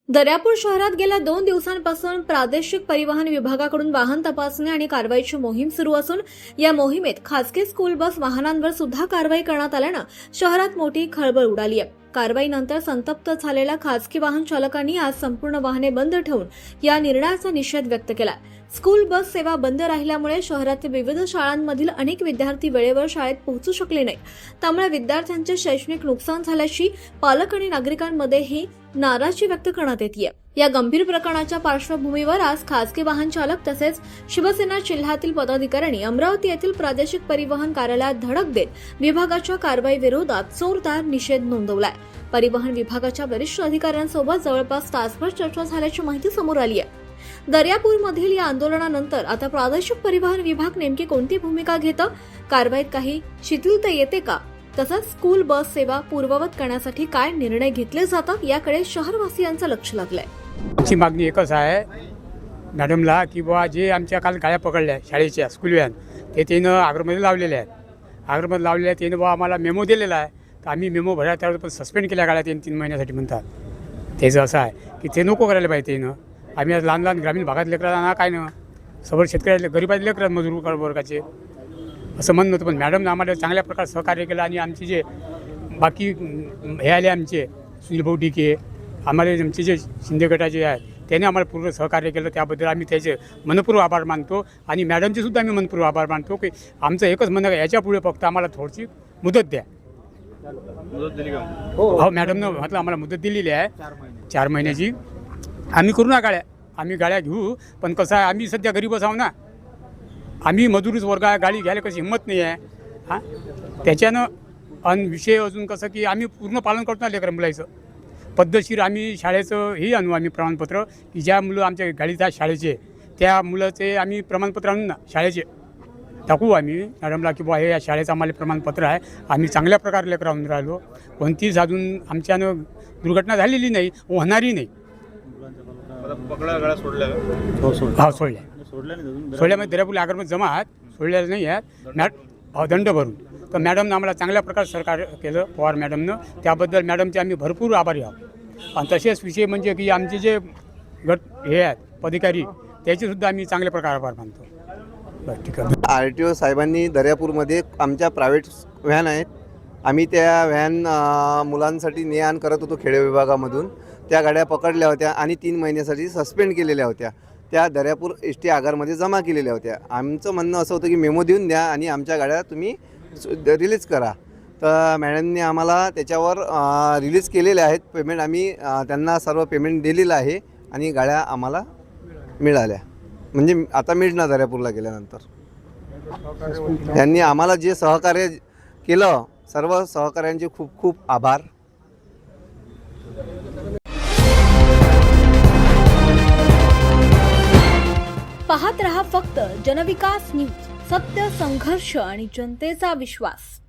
दर्यापूर शहरात गेल्या 2 दिवसांपासून प्रादेशिक परिवहन विभागाकडून वाहन तपासणी आणि कारवाईची मोहीम सुरू असून या मोहिमेत खासगी स्कूल बस वाहनांवर सुद्धा कारवाई करण्यात आल्यानं शहरात मोठी खळबळ उडाली आहे। कारवाईनंतर संतप्त झालेल्या खासगी वाहन चालकांनी आज संपूर्ण वाहने बंद ठेवून या निर्णयाचा निषेध व्यक्त केला। स्कूल बस सेवा बंद राहिल्यामुळे शहरातील विविध शाळांमधील अनेक विद्यार्थी वेळेवर शाळेत पोहोचू शकले नाहीत, त्यामुळे विद्यार्थ्यांचे शैक्षणिक नुकसान झाल्याची पालक आणि नागरिकांमध्येही नाराजी व्यक्त करण्यात येते। या गंभीर प्रकरणाच्या पार्श्वभूमीवर आज खासगी वाहन चालक तसेच शिवसेना जिल्ह्यातील पदाधिकाऱ्यांनी अमरावती येथील प्रादेशिक परिवहन कार्यालयात धडक देत विभागाच्या कारवाई विरोधात जोरदार निषेध नोंदवलाय। परिवहन विभागाच्या वरिष्ठ अधिकाऱ्यांसोबत जवळपास तासभर चर्चा झाल्याची माहिती समोर आली आहे। दर्यापूरमधील या आंदोलनानंतर आता प्रादेशिक परिवहन विभाग नेमकी कोणती भूमिका घेतं, कारवाईत काही शिथिलता येते का, तसंच स्कूल बस सेवा पूर्ववत करण्यासाठी काय निर्णय घेतले जातात याकडे शहरवासियांचं लक्ष लागलंय। आमची मागणी एकच आहे मॅडमला की बुवा जे आमच्या काल गाड्या पकडल्या शाळेच्या स्कूल व्हॅन ते त्यानं आग्रामध्ये लावलेले आहेत। आग्रामध्ये लावलेले आहेत त्यानं बुवा आम्हाला मेमो दिलेला आहे, तर आम्ही मेमो भरायला त्यावर पण सस्पेंड केल्या गाड्या 3 महिन्यासाठी म्हणतात। त्याचं असं आहे की ते नको करायला पाहिजे। त्यानं आम्ही आज लहान लहान ग्रामीण भागात लेकरांना काय ना सगळं शेतकऱ्याला गरीबाचे लेकरं मजूर वर्गाचे असं म्हणणं होतं, पण मॅडमनं आम्हाला चांगल्या प्रकारे सहकार्य केलं आणि आमचे जे बाकी हे आले आमचे सुनील भाऊ डिके आम्हाला आमचे जे शिंदे गटाचे आहेत त्याने आम्हाला पूर्ण सहकार्य केलं, त्याबद्दल आम्ही त्याचे मनपूर्वक आभार मानतो आणि मॅडमचे सुद्धा आम्ही मनपूर्वक आभार मानतो की आमचं एकच म्हणणं आहे याच्यापुढे फक्त आम्हाला थोडीशी मुदत द्या। हो मॅडमनं म्हटलं आम्हाला मुदत दिलेली आहे 4 महिन्याची, आम्ही करू ना गाड्या, आम्ही गाड्या घेऊ, पण कसं आहे आम्ही सध्या गरीबच आहो ना, आम्ही मजुरीच वर्ग आहे, गाडी घ्यायला कशी हिंमत नाही आहे। हां त्याच्यानं आणि विषय अजून कसं की आम्ही पूर्ण पालन करतो ना लेकरं मुलाचं पद्धतशीर आम्ही शाळेचं हे आणू आम्ही प्रमाणपत्र की ज्या मुलं आमच्या गाडीत आहेत शाळेचे त्या मुलाचे आम्ही प्रमाणपत्र आणून ना शाळेचे टाकू आम्ही मॅडमला की बुवा हे या शाळेचं आम्हाला प्रमाणपत्र आहे, आम्ही चांगल्या प्रकारे लेकरं आणून राहिलो, कोणतीच अजून आमच्यानं दुर्घटना झालेली नाही, होणारही नाही। पकडा सोडल्या हा सोडल्यामध्ये दर्यापूर आग्रामध्ये जमा आहेत, सोडलेल्या नाही आहेत दंड भरून। तर मॅडमनं आम्हाला चांगल्या प्रकारे सहकार्य केलं पवार मॅडमनं, त्याबद्दल मॅडमचे आम्ही भरपूर आभारी आहोत। आणि तसेच विषय म्हणजे की आमचे जे गट हे आहेत पदाधिकारी त्याचेसुद्धा आम्ही चांगल्या प्रकारे आभार मानतो। बरं ठीक आहे। RTO साहेबांनी दर्यापूरमध्ये आमच्या प्रायव्हेट व्हॅन आहेत, आम्ही त्या व्हॅन मुलांसाठी ने आण करत होतो खेडे विभागामधून, त्या गाड्या पकडल्या होत्या आणि 3 महिन्यासाठी सस्पेंड केलेल्या होत्या, त्या दर्यापूर ST आगारमध्ये जमा केलेल्या होत्या। आमचं म्हणणं असं होतं की मेमो देऊन द्या आणि आमच्या गाड्या तुम्ही रिलीज करा, तर मॅडमने आम्हाला त्याच्यावर रिलीज केलेले आहेत। पेमेंट आम्ही त्यांना सर्व पेमेंट दिलेलं आहे आणि गाड्या आम्हाला मिळाल्या, म्हणजे आता मिळणार दर्यापूरला गेल्यानंतर। त्यांनी आम्हाला जे सहकार्य केलं सर्व सहकार्यांचे खूप खूप आभार। पाहत रहा फक्त जनविकास न्यूज, सत्य, संघर्ष आणि जनतेचा विश्वास।